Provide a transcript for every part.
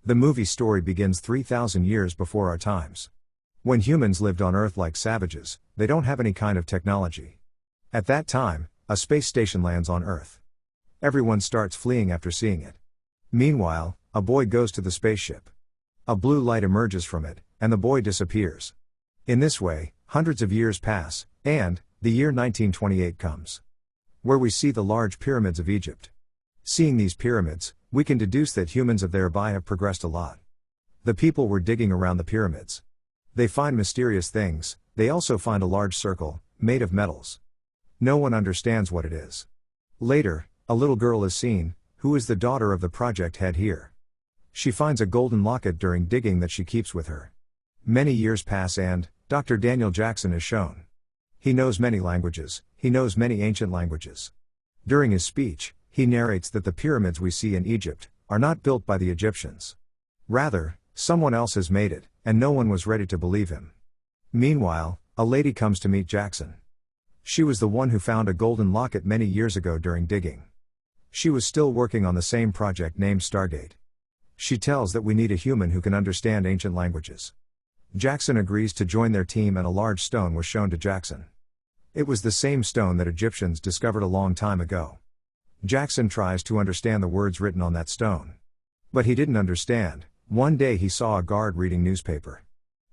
The movie story begins 3,000 years before our times. When humans lived on Earth like savages, they don't have any kind of technology. At that time, a space station lands on Earth. Everyone starts fleeing after seeing it. Meanwhile, a boy goes to the spaceship. A blue light emerges from it, and the boy disappears. In this way, hundreds of years pass, and the year 1928 comes, where we see the large pyramids of Egypt. Seeing these pyramids, we can deduce that humans of thereby have progressed a lot. The people were digging around the pyramids. They find mysterious things. They also find a large circle, made of metals. No one understands what it is. Later, a little girl is seen, who is the daughter of the project head here. She finds a golden locket during digging that she keeps with her. Many years pass and Dr. Daniel Jackson is shown. He knows many languages. He knows many ancient languages. During his speech, he narrates that the pyramids we see in Egypt are not built by the Egyptians. Rather, someone else has made it, and no one was ready to believe him. Meanwhile, a lady comes to meet Jackson. She was the one who found a golden locket many years ago during digging. She was still working on the same project named Stargate. She tells that we need a human who can understand ancient languages. Jackson agrees to join their team, and a large stone was shown to Jackson. It was the same stone that Egyptians discovered a long time ago. Jackson tries to understand the words written on that stone. But he didn't understand. One day he saw a guard reading newspaper.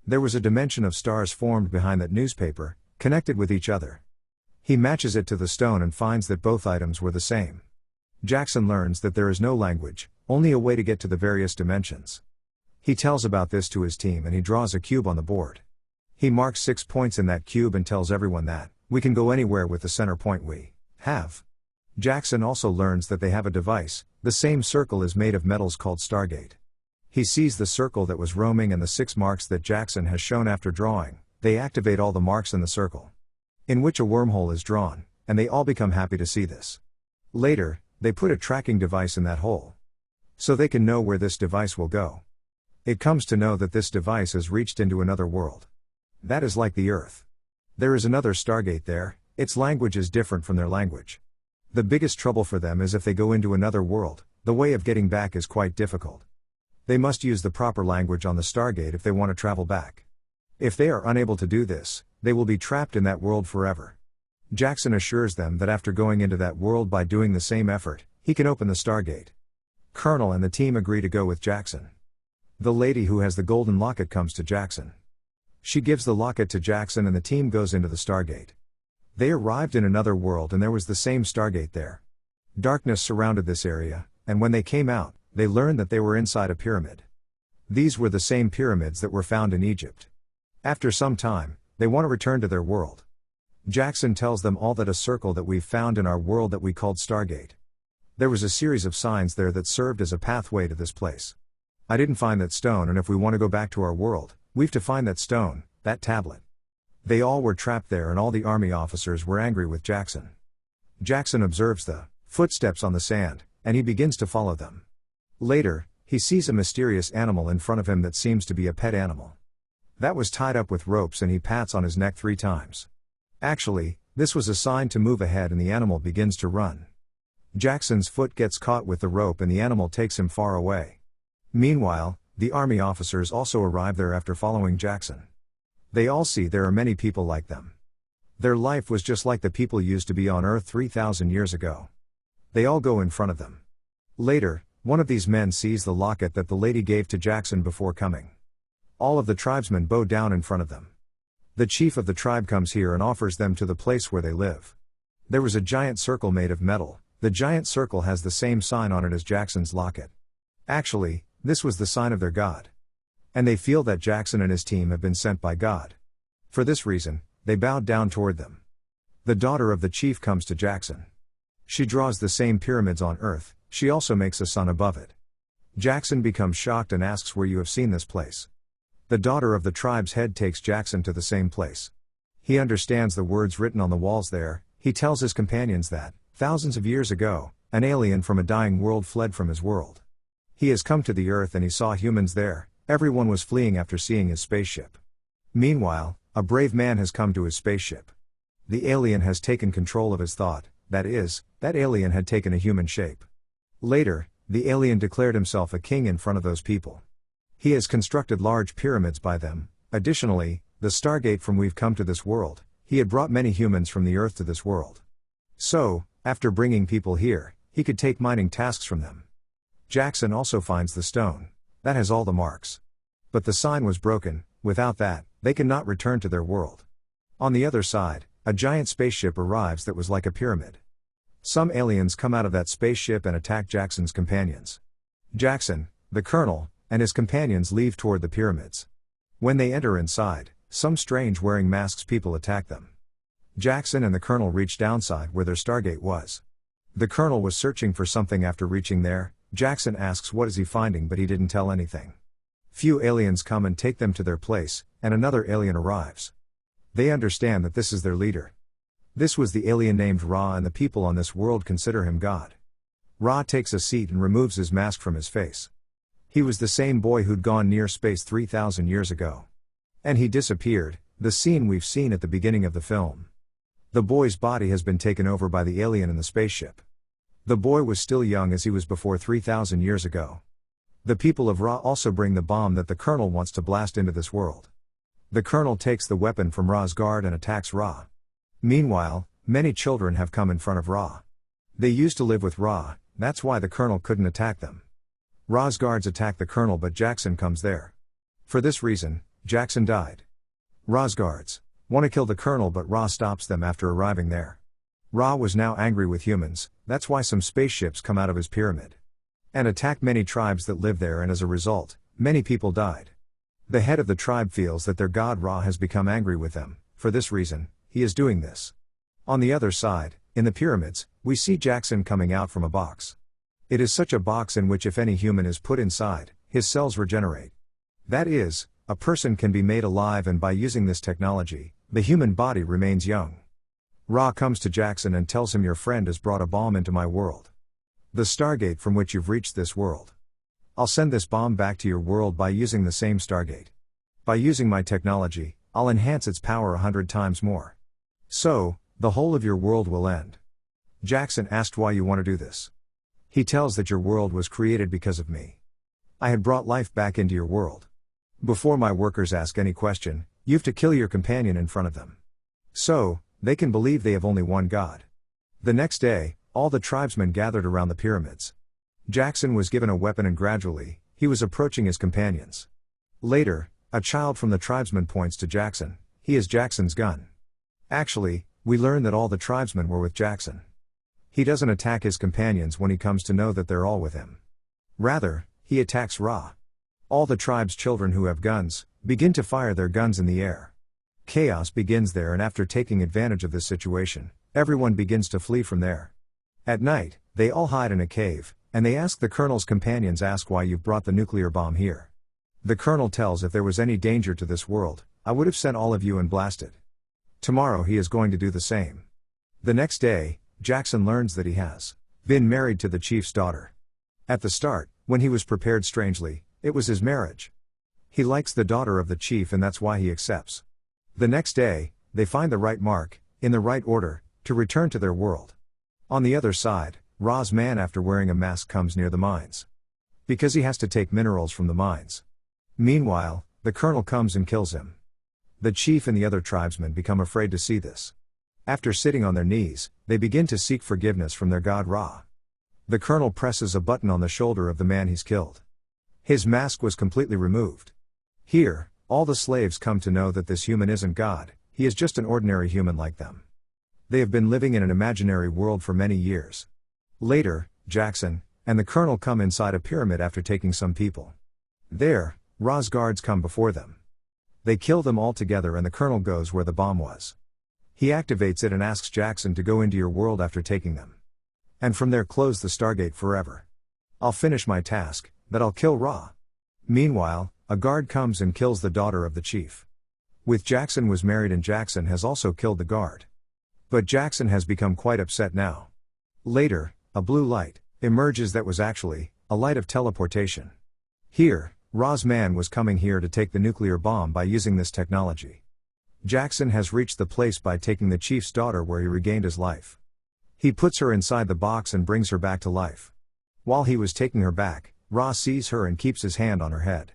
There was a dimension of stars formed behind that newspaper, connected with each other. He matches it to the stone and finds that both items were the same. Jackson learns that there is no language, only a way to get to the various dimensions. He tells about this to his team and he draws a cube on the board. He marks 6 points in that cube and tells everyone that we can go anywhere with the center point we have. Jackson also learns that they have a device. The same circle is made of metals called stargate. He sees the circle that was roaming and the 6 marks that Jackson has shown after drawing. They activate all the marks in the circle, in which a wormhole is drawn, and they all become happy to see this. Later, they put a tracking device in that hole, so they can know where this device will go. It comes to know that this device has reached into another world. That is like the Earth. There is another stargate there. Its language is different from their language. The biggest trouble for them is if they go into another world, the way of getting back is quite difficult. They must use the proper language on the stargate if they want to travel back. If they are unable to do this, they will be trapped in that world forever. Jackson assures them that after going into that world by doing the same effort, he can open the stargate. Colonel and the team agree to go with Jackson. The lady who has the golden locket comes to Jackson. She gives the locket to Jackson and the team goes into the stargate. They arrived in another world and there was the same stargate there. Darkness surrounded this area, and when they came out, they learned that they were inside a pyramid. These were the same pyramids that were found in Egypt. After some time, they want to return to their world. Jackson tells them all that a circle that we've found in our world that we called Stargate. There was a series of signs there that served as a pathway to this place. I didn't find that stone, and if we want to go back to our world, we've to find that stone, that tablet. They all were trapped there and all the army officers were angry with Jackson. Jackson observes the footsteps on the sand, and he begins to follow them. Later, he sees a mysterious animal in front of him that seems to be a pet animal. That was tied up with ropes and he pats on his neck 3 times. Actually, this was a sign to move ahead and the animal begins to run. Jackson's foot gets caught with the rope and the animal takes him far away. Meanwhile, the army officers also arrive there after following Jackson. They all see there are many people like them. Their life was just like the people used to be on Earth 3,000 years ago. They all go in front of them. Later, one of these men sees the locket that the lady gave to Jackson before coming. All of the tribesmen bow down in front of them. The chief of the tribe comes here and offers them to the place where they live. There was a giant circle made of metal. The giant circle has the same sign on it as Jackson's locket. Actually, this was the sign of their god. And they feel that Jackson and his team have been sent by God. For this reason, they bowed down toward them. The daughter of the chief comes to Jackson. She draws the same pyramids on Earth. She also makes a sun above it. Jackson becomes shocked and asks where you have seen this place. The daughter of the tribe's head takes Jackson to the same place. He understands the words written on the walls there. He tells his companions that, thousands of years ago, an alien from a dying world fled from his world. He has come to the Earth and he saw humans there. Everyone was fleeing after seeing his spaceship. Meanwhile, a brave man has come to his spaceship. The alien has taken control of his thought, that is, that alien had taken a human shape. Later, The alien declared himself a king in front of those people. He has constructed large pyramids by them. Additionally, the stargate from we've come to this world, he had brought many humans from the earth to this world. So, after bringing people here, he could take mining tasks from them. Jackson also finds the stone. That has all the marks. But the sign was broken. Without that, they cannot return to their world. On the other side, a giant spaceship arrives that was like a pyramid. Some aliens come out of that spaceship and attack Jackson's companions. Jackson, the colonel, and his companions leave toward the pyramids. When they enter inside, some strange wearing masks people attack them. Jackson and the colonel reach downside where their stargate was. The colonel was searching for something. After reaching there, Jackson asks what is he finding, but he didn't tell anything. Few aliens come and take them to their place, and another alien arrives. They understand that this is their leader. This was the alien named Ra, and the people on this world consider him God. Ra takes a seat and removes his mask from his face. He was the same boy who'd gone near space 3,000 years ago. And he disappeared, the scene we've seen at the beginning of the film. The boy's body has been taken over by the alien in the spaceship. The boy was still young as he was before 3,000 years ago. The people of Ra also bring the bomb that the colonel wants to blast into this world. The colonel takes the weapon from Ra's guard and attacks Ra. Meanwhile, many children have come in front of Ra. They used to live with Ra, that's why the colonel couldn't attack them. Ra's guards attack the colonel, but Jackson comes there. For this reason, Jackson died. Ra's guards want to kill the colonel, but Ra stops them after arriving there. Ra was now angry with humans, that's why some spaceships come out of his pyramid and attack many tribes that live there, and as a result, many people died. The head of the tribe feels that their god Ra has become angry with them. For this reason, he is doing this. On the other side, in the pyramids, we see Jackson coming out from a box. It is such a box in which if any human is put inside, his cells regenerate. That is, a person can be made alive, and by using this technology, the human body remains young. Ra comes to Jackson and tells him, your friend has brought a bomb into my world. The stargate from which you've reached this world. I'll send this bomb back to your world by using the same stargate. By using my technology, I'll enhance its power 100 times more. So, the whole of your world will end. Jackson asked why you want to do this. He tells that your world was created because of me. I had brought life back into your world. Before my workers ask any question, you've to kill your companion in front of them. So, they can believe they have only one God. The next day, all the tribesmen gathered around the pyramids. Jackson was given a weapon and gradually, he was approaching his companions. Later, a child from the tribesmen points to Jackson. He is Jackson's gun. Actually, we learn that all the tribesmen were with Jackson. He doesn't attack his companions when he comes to know that they're all with him. Rather, he attacks Ra. All the tribe's children who have guns begin to fire their guns in the air. Chaos begins there, and after taking advantage of this situation, everyone begins to flee from there. At night, they all hide in a cave, and they ask the colonel's companions, ask why you've brought the nuclear bomb here. The colonel tells, if there was any danger to this world, I would have sent all of you and blasted. Tomorrow he is going to do the same. The next day, Jackson learns that he has been married to the chief's daughter. At the start, when he was prepared strangely, it was his marriage. He likes the daughter of the chief, and that's why he accepts. The next day, they find the right mark, in the right order, to return to their world. On the other side, Ra's man, after wearing a mask, comes near the mines. Because he has to take minerals from the mines. Meanwhile, the colonel comes and kills him. The chief and the other tribesmen become afraid to see this. After sitting on their knees, they begin to seek forgiveness from their god Ra. The colonel presses a button on the shoulder of the man he's killed. His mask was completely removed. Here, all the slaves come to know that this human isn't God, he is just an ordinary human like them. They have been living in an imaginary world for many years. Later, Jackson and the colonel come inside a pyramid after taking some people. There, Ra's guards come before them. They kill them all together, and the colonel goes where the bomb was. He activates it and asks Jackson to go into your world after taking them. And from there close the stargate forever. I'll finish my task, that I'll kill Ra. Meanwhile, a guard comes and kills the daughter of the chief. With Jackson was married, and Jackson has also killed the guard. But Jackson has become quite upset now. Later, a blue light emerges that was actually a light of teleportation. Here, Ra's man was coming here to take the nuclear bomb by using this technology. Jackson has reached the place by taking the chief's daughter, where he regained his life. He puts her inside the box and brings her back to life. While he was taking her back, Ra sees her and keeps his hand on her head.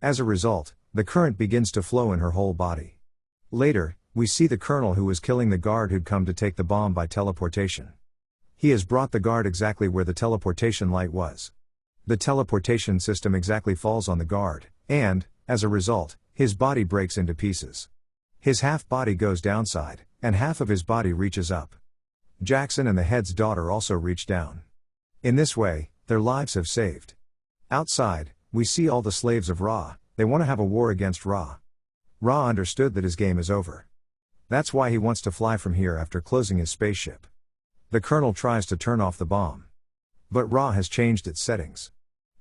As a result, the current begins to flow in her whole body. Later, we see the colonel who was killing the guard who'd come to take the bomb by teleportation. He has brought the guard exactly where the teleportation light was. The teleportation system exactly falls on the guard, and, as a result, his body breaks into pieces. His half body goes downside, and half of his body reaches up. Jackson and the head's daughter also reach down. In this way, their lives have saved. Outside, we see all the slaves of Ra. They want to have a war against Ra. Ra understood that his game is over. That's why he wants to fly from here after closing his spaceship. The colonel tries to turn off the bomb. But Ra has changed its settings.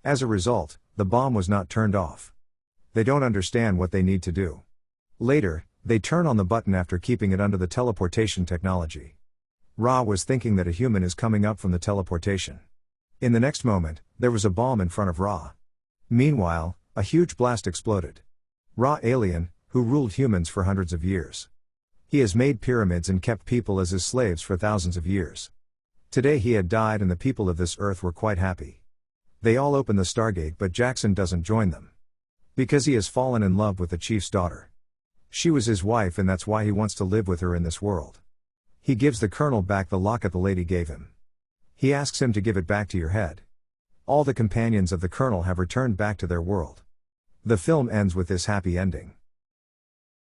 As a result, the bomb was not turned off. They don't understand what they need to do. Later, they turn on the button after keeping it under the teleportation technology. Ra was thinking that a human is coming up from the teleportation. In the next moment, there was a bomb in front of Ra. Meanwhile, a huge blast exploded. Ra alien, who ruled humans for hundreds of years. He has made pyramids and kept people as his slaves for thousands of years. Today he had died and the people of this earth were quite happy. They all open the stargate, but Jackson doesn't join them. Because he has fallen in love with the chief's daughter. She was his wife and that's why he wants to live with her in this world. He gives the colonel back the locket the lady gave him. He asks him to give it back to your head. All the companions of the colonel have returned back to their world. The film ends with this happy ending.